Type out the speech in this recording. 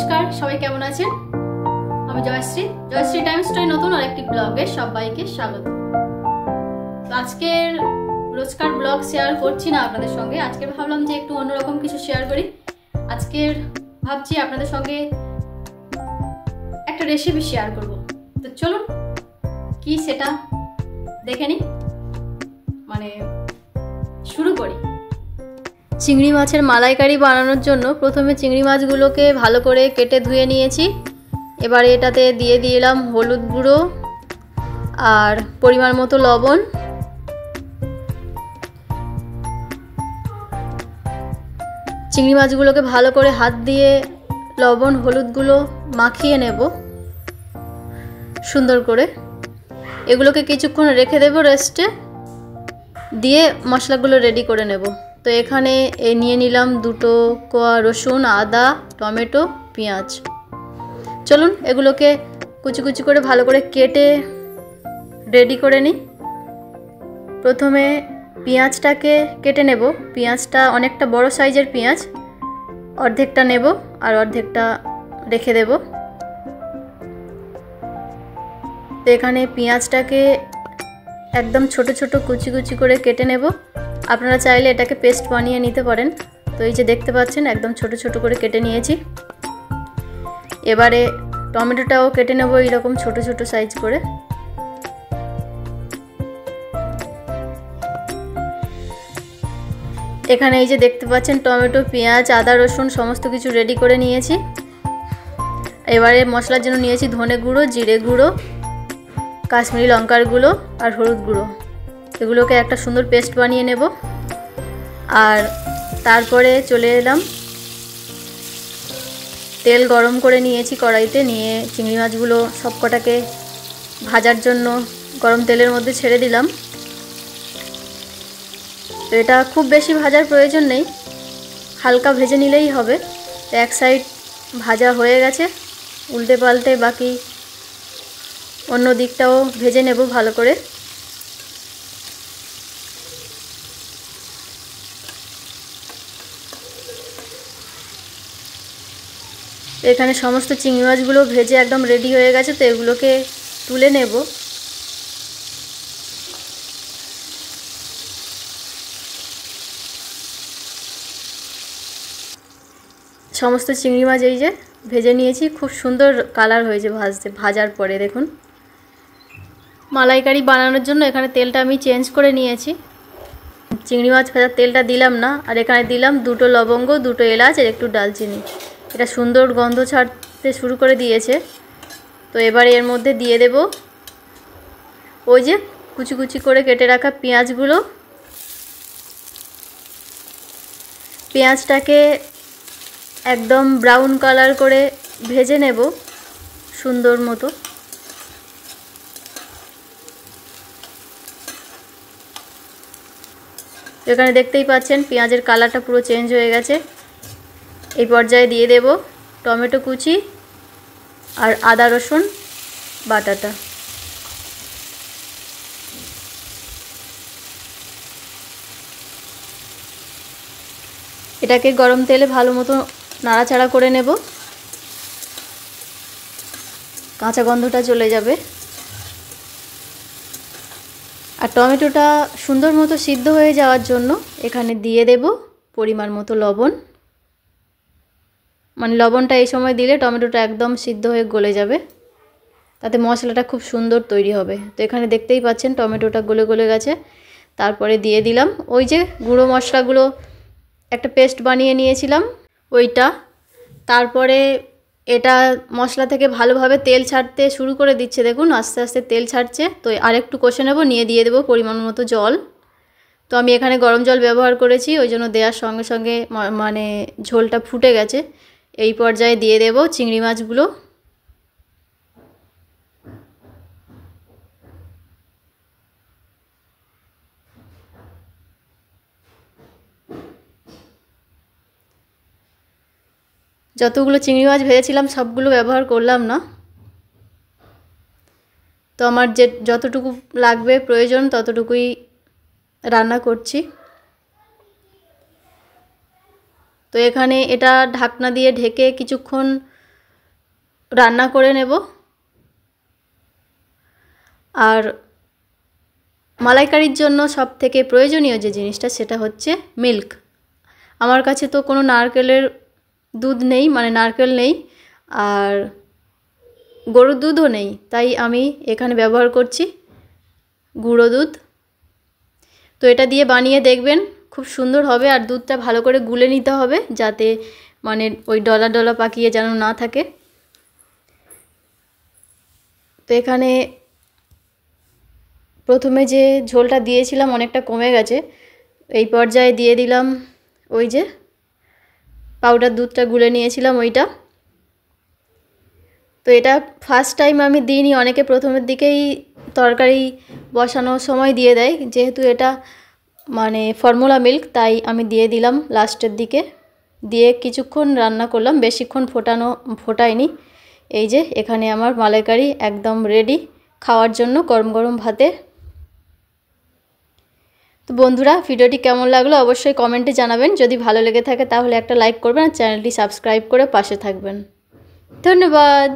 নমস্কার, সবাই কেমন আছেন? আমি জয়শ্রী টাইম স্টোরি নতুন আরেকটি ব্লগে সবাইকে স্বাগত। তো আজকের রোজকার ব্লগ শেয়ার করছি না আপনাদের সঙ্গে। আজকে ভাবলাম যে একটু অন্যরকম কিছু শেয়ার করি। আজকের ভাবছি আপনাদের সঙ্গে একটা রেসিপি শেয়ার করব। তো চলুন কি সেটা দেখে নিই, শুরু করি। চিংড়ি মাছের মালাইকারি বানানোর জন্য প্রথমে চিংড়ি মাছগুলোকে ভালো করে কেটে ধুয়ে নিয়েছি। এবারে এটাতে দিয়ে দিলাম হলুদ গুঁড়ো আর পরিমাণ মতো লবণ। চিংড়ি মাছগুলোকে ভালো করে হাত দিয়ে লবণ হলুদগুলো মাখিয়ে নেব সুন্দর করে। এগুলোকে কিছুক্ষণ রেখে দেব রেস্টে, দিয়ে মশলাগুলো রেডি করে নেব। তো এখানে নিয়ে নিলাম 2 কোয়া রসুন, আদা, টমেটো, পেঁয়াজ। চলুন এগুলোকে কুচি কুচি করে ভালো করে কেটে রেডি করে নিই। প্রথমে পেঁয়াজটাকে কেটে নেব। পেঁয়াজটা অনেকটা বড় সাইজের পেঁয়াজ, অর্ধেকটা নেব আর অর্ধেকটা রেখে দেব। তো এখানে পেঁয়াজটাকে একদম ছোট ছোট কুচি কুচি করে কেটে নেব। আপনারা চাইলে এটাকে পেস্ট বানিয়ে নিতে পারেন। তো এই যে দেখতে পাচ্ছেন একদম ছোট ছোট করে কেটে নিয়েছি। এবারে টমেটোটাও কেটে নেব এইরকম ছোট ছোট সাইজ করে। এখানে এই যে দেখতে পাচ্ছেন টমেটো, পেঁয়াজ, আদা, রসুন সমস্ত কিছু রেডি করে নিয়েছি। এবারে মশলার জন্য নিয়েছি ধনে গুঁড়ো, জিরে গুঁড়ো, কাশ্মীরি লঙ্কার গুঁড়ো আর হলুদ গুঁড়ো। এগুলোকে একটা সুন্দর পেস্ট বানিয়ে নেব। আর তারপরে চলে এলাম, তেল গরম করে নিয়েছি কড়াইতে, নিয়ে চিংড়ি মাছগুলো সবকটাকে ভাজার জন্য গরম তেলের মধ্যে ছেড়ে দিলাম। তো এটা খুব বেশি ভাজার প্রয়োজন নেই, হালকা ভেজে নিলেই হবে। তো এক সাইড ভাজা হয়ে গেছে, উল্টে পাল্টে বাকি অন্য দিকটাও ভেজে নেব ভালো করে। এখানে সমস্ত চিংড়ি মাছগুলো ভেজে একদম রেডি হয়ে গেছে। তো এগুলোকে তুলে নেব। সমস্ত চিংড়ি মাছ এই যে ভেজে নিয়েছি, খুব সুন্দর কালার হয়েছে ভাজার পরে। দেখুন, মালাইকারি বানানোর জন্য এখানে তেলটা আমি চেঞ্জ করে নিয়েছি। চিংড়ি মাছ ভাজার তেলটা দিলাম না, আর এখানে দিলাম 2 লবঙ্গ, 2 এলাচ আর একটু ডালচিনি। এটা সুন্দর গন্ধ ছাড়তে শুরু করে দিয়েছে। তো এবারে এর মধ্যে দিয়ে দেব ওই যে কুচি কুচি করে কেটে রাখা পেঁয়াজগুলো। পেঁয়াজটাকে একদম ব্রাউন কালার করে ভেজে নেব সুন্দর মতো। এখানে দেখতেই পাচ্ছেন পেঁয়াজের কালারটা পুরো চেঞ্জ হয়ে গেছে। এই পর্যায়ে দিয়ে দেব টমেটো কুচি আর আদা রসুন বাটাটা। এটাকে গরম তেলে ভালো মতো নাড়াচাড়া করে নেব, কাঁচা গন্ধটা চলে যাবে। আর টমেটোটা সুন্দর মতো সিদ্ধ হয়ে যাওয়ার জন্য এখানে দিয়ে দেব পরিমাণ মতো লবণ। লবণটা এই সময় দিলে টমেটোটা একদম সিদ্ধ হয়ে গলে যাবে, তাতে মশলাটা খুব সুন্দর তৈরি হবে। তো এখানে দেখতেই পাচ্ছেন টমেটোটা গলে গলে গেছে। তারপরে দিয়ে দিলাম ওই যে গুঁড়ো মশলাগুলো, একটা পেস্ট বানিয়ে নিয়েছিলাম ওইটা। তারপরে এটা মশলা থেকে ভালোভাবে তেল ছাড়তে শুরু করে দিচ্ছে, দেখুন আস্তে আস্তে তেল ছাড়ছে। তো আরেকটু কষে নেব, নিয়ে দিয়ে দেবো পরিমাণ মতো জল। তো আমি এখানে গরম জল ব্যবহার করেছি, ওই জন্য দেওয়ার সঙ্গে সঙ্গে ঝোলটা ফুটে গেছে। এই পর্যায়ে দিয়ে দেব চিংড়ি মাছগুলো। যতগুলো চিংড়ি মাছ ভেজেছিলাম সবগুলো ব্যবহার করলাম না। তো আমার যতটুকু লাগবে প্রয়োজন ততটুকুই রান্না করছি। তো এখানে এটা ঢাকনা দিয়ে ঢেকে কিছুক্ষণ রান্না করে নেব। আর মালাইকারির জন্য সবথেকে প্রয়োজনীয় যে জিনিসটা সেটা হচ্ছে মিল্ক। আমার কাছে তো কোনো নারকেলের দুধ নেই, মানে নারকেল নেই, আর গরুর দুধও নেই, তাই আমি এখানে ব্যবহার করছি গুঁড়ো দুধ। তো এটা দিয়ে বানিয়ে দেখবেন, খুব সুন্দর হবে। আর দুধটা ভালো করে গুলে নিতে হবে, যাতে মানে ওই ডলা ডলা পাকিয়ে যেন না থাকে। তো এখানে প্রথমে যে ঝোলটা দিয়েছিলাম অনেকটা কমে গেছে, এই পর্যায়ে দিয়ে দিলাম ওই যে পাউডার দুধটা গুলে নিয়েছিলাম ওইটা। তো এটা ফার্স্ট টাইম আমি দিইনি, অনেকে প্রথমের দিকেই তরকারি বসানোর সময় দিয়ে দেয়, যেহেতু এটা মানে ফর্মুলা মিল্ক তাই আমি দিয়ে দিলাম লাস্টের দিকে। দিয়ে কিছুক্ষণ রান্না করলাম, বেশিক্ষণ ফোটাইনি। এই যে এখানে আমার মালাইকারি একদম রেডি খাওয়ার জন্য গরম গরম ভাতে। তো বন্ধুরা, ভিডিওটি কেমন লাগলো অবশ্যই কমেন্টে জানাবেন। যদি ভালো লেগে থাকে তাহলে একটা লাইক করবেন আর চ্যানেলটি সাবস্ক্রাইব করে পাশে থাকবেন। ধন্যবাদ।